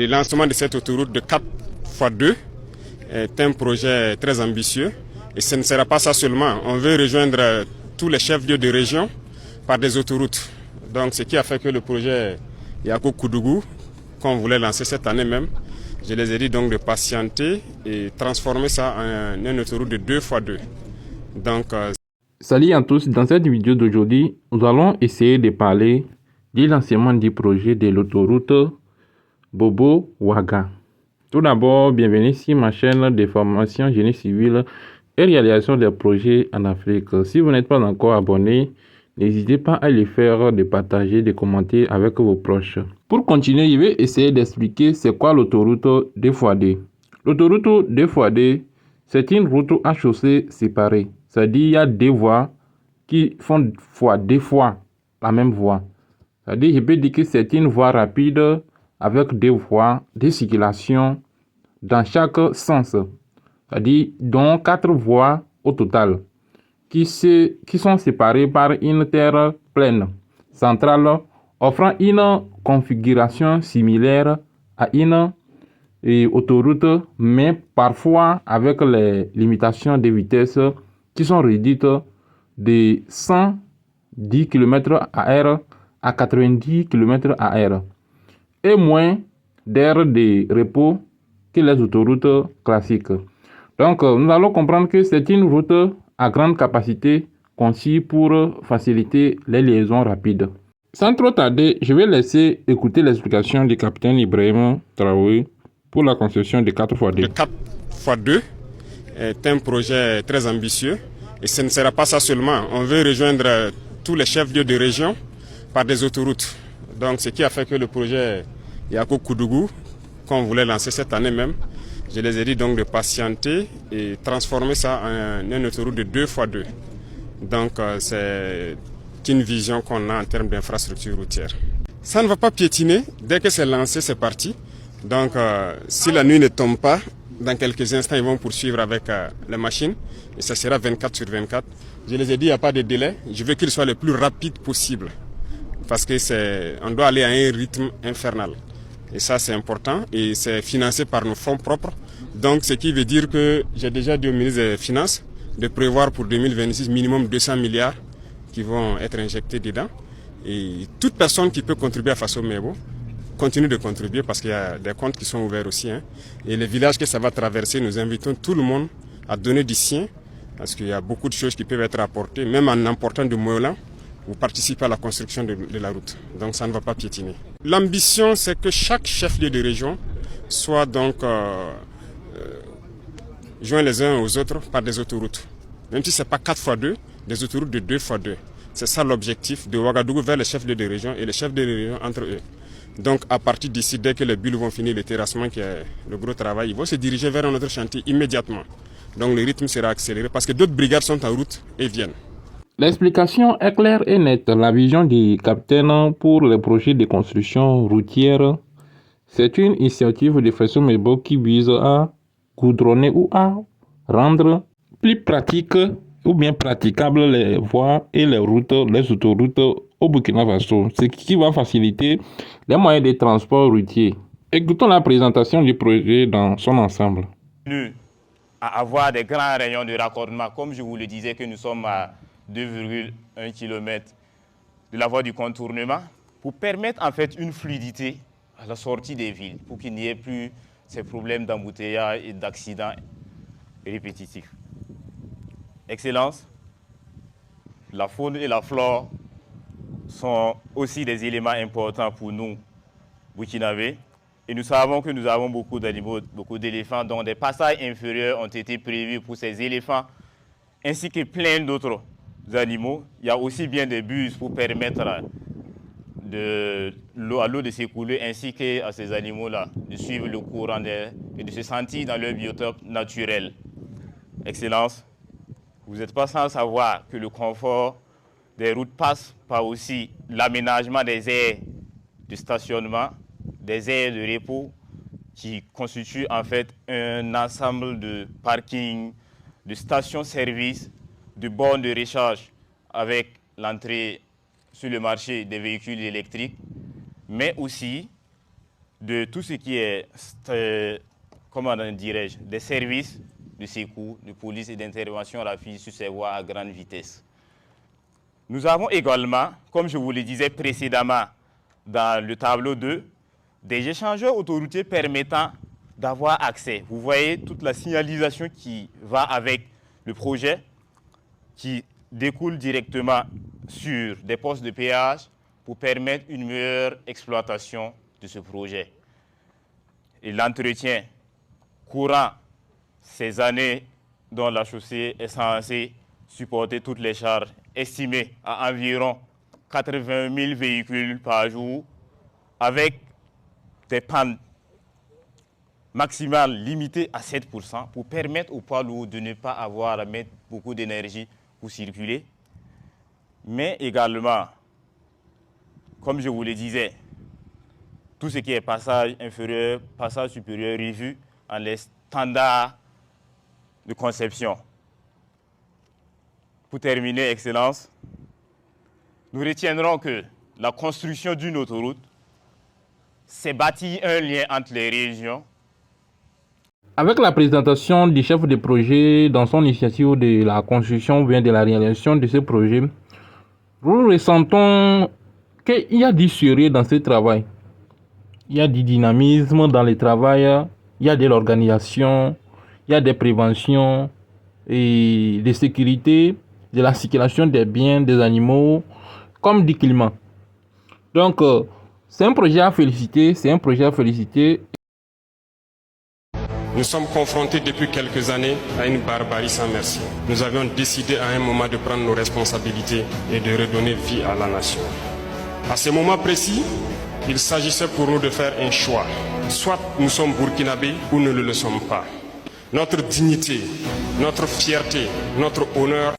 Le lancement de cette autoroute de 4x2 est un projet très ambitieux et ce ne sera pas ça seulement. On veut rejoindre tous les chefs-lieux de région par des autoroutes. Donc ce qui a fait que le projet Yako Koudougou, qu'on voulait lancer cette année même, je les ai dit donc de patienter et transformer ça en une autoroute de 2x2. Donc, Salut à tous, dans cette vidéo d'aujourd'hui, nous allons essayer de parler du lancement du projet de l'autoroute Bobo-Ouaga. Tout d'abord, bienvenue sur ma chaîne de formation génie civil et réalisation des projets en Afrique. Si vous n'êtes pas encore abonné, n'hésitez pas à le faire, de partager, de commenter avec vos proches. Pour continuer, je vais essayer d'expliquer c'est quoi l'autoroute 2x2. L'autoroute 2x2, c'est une route à chaussée séparée. C'est-à-dire qu'il y a deux voies qui font deux fois la même voie. C'est-à-dire, je peux dire que c'est une voie rapide avec deux voies de circulation dans chaque sens. C'est-à-dire, dont 4 voies au total, qui sont séparées par une terre pleine centrale, offrant une configuration similaire à une autoroute, mais parfois avec les limitations de vitesse qui sont réduites de 110 km/h à 90 km/h et moins d'air de repos que les autoroutes classiques. Donc, nous allons comprendre que c'est une route à grande capacité conçue pour faciliter les liaisons rapides. Sans trop tarder, je vais laisser écouter l'explication du capitaine Ibrahim Traoré pour la construction de 4x2. Le 4x2 est un projet très ambitieux et ce ne sera pas ça seulement. On veut rejoindre tous les chefs-lieux de région par des autoroutes. Donc, ce qui a fait que le projet Yako Koudougou, qu'on voulait lancer cette année même, je les ai dit donc de patienter et transformer ça en une autoroute de 2x2. Donc, c'est une vision qu'on a en termes d'infrastructure routière. Ça ne va pas piétiner. Dès que c'est lancé, c'est parti. Donc, si la nuit ne tombe pas, dans quelques instants, ils vont poursuivre avec les machines. Et ça sera 24/24. Je les ai dit, il n'y a pas de délai. Je veux qu'il soit le plus rapide possible. Parce que on doit aller à un rythme infernal. Et ça, c'est important. Et c'est financé par nos fonds propres. Donc, ce qui veut dire que j'ai déjà dit au ministre des Finances de prévoir pour 2026 minimum 200 milliards qui vont être injectés dedans. Et toute personne qui peut contribuer à Faso Mebo continue de contribuer parce qu'il y a des comptes qui sont ouverts aussi. Et les villages que ça va traverser, nous invitons tout le monde à donner du sien parce qu'il y a beaucoup de choses qui peuvent être apportées, même en important de Moyolan. Vous participez à la construction de la route. Donc ça ne va pas piétiner. L'ambition, c'est que chaque chef-lieu de région soit donc joint les uns aux autres par des autoroutes. Même si ce n'est pas 4x2, des autoroutes de 2x2. C'est ça l'objectif de Ouagadougou vers les chefs-lieux de région et les chefs de région entre eux. Donc à partir d'ici, dès que les bulles vont finir le terrassement, qui est le gros travail, ils vont se diriger vers un autre chantier immédiatement. Donc le rythme sera accéléré parce que d'autres brigades sont en route et viennent. L'explication est claire et nette. La vision du capitaine pour les projets de construction routière, c'est une initiative de Faso Mebo qui vise à goudronner ou à rendre plus pratique ou bien praticable les voies et les routes, les autoroutes au Burkina Faso, ce qui va faciliter les moyens de transport routier. Écoutons la présentation du projet dans son ensemble. À avoir des grands rayons de raccordement, comme je vous le disais que nous sommes à 2,1 km de la voie du contournement, pour permettre en fait une fluidité à la sortie des villes, pour qu'il n'y ait plus ces problèmes d'embouteillage et d'accidents répétitifs. Excellence, la faune et la flore sont aussi des éléments importants pour nous, Burkinabés. Et nous savons que nous avons beaucoup d'animaux, beaucoup d'éléphants, dont des passages inférieurs ont été prévus pour ces éléphants, ainsi que plein d'autres animaux. Il y a aussi bien des bus pour permettre à l'eau de s'écouler, ainsi qu'à ces animaux-là de suivre le courant d'air et de se sentir dans leur biotope naturel. Excellence, vous n'êtes pas sans savoir que le confort des routes passe par aussi l'aménagement des aires de stationnement, des aires de repos qui constituent en fait un ensemble de parkings, de stations-service, de bornes de recharge avec l'entrée sur le marché des véhicules électriques, mais aussi de tout ce qui est, comment dirais-je, des services de secours, de police et d'intervention rapide sur ces voies à grande vitesse. Nous avons également, comme je vous le disais précédemment dans le tableau 2, des échangeurs autoroutiers permettant d'avoir accès. Vous voyez toute la signalisation qui va avec le projet, qui découle directement sur des postes de péage pour permettre une meilleure exploitation de ce projet. Et l'entretien courant ces années dont la chaussée est censée supporter toutes les charges estimées à environ 80 000 véhicules par jour, avec des pannes maximales limitées à 7% pour permettre aux poids lourds de ne pas avoir à mettre beaucoup d'énergie pour circuler. Mais également, comme je vous le disais, tout ce qui est passage inférieur, passage supérieur revu en les standards de conception. Pour terminer, Excellence, nous retiendrons que la construction d'une autoroute, c'est bâtir un lien entre les régions. Avec la présentation du chef de projet dans son initiative de la construction ou bien de la réalisation de ce projet, nous ressentons qu'il y a du sérieux dans ce travail. Il y a du dynamisme dans le travail, il y a de l'organisation, il y a des préventions et de sécurité, de la circulation des biens, des animaux, comme du climat. Donc, c'est un projet à féliciter, Nous sommes confrontés depuis quelques années à une barbarie sans merci. Nous avions décidé à un moment de prendre nos responsabilités et de redonner vie à la nation. À ce moment précis, il s'agissait pour nous de faire un choix. Soit nous sommes burkinabés ou nous ne le sommes pas. Notre dignité, notre fierté, notre honneur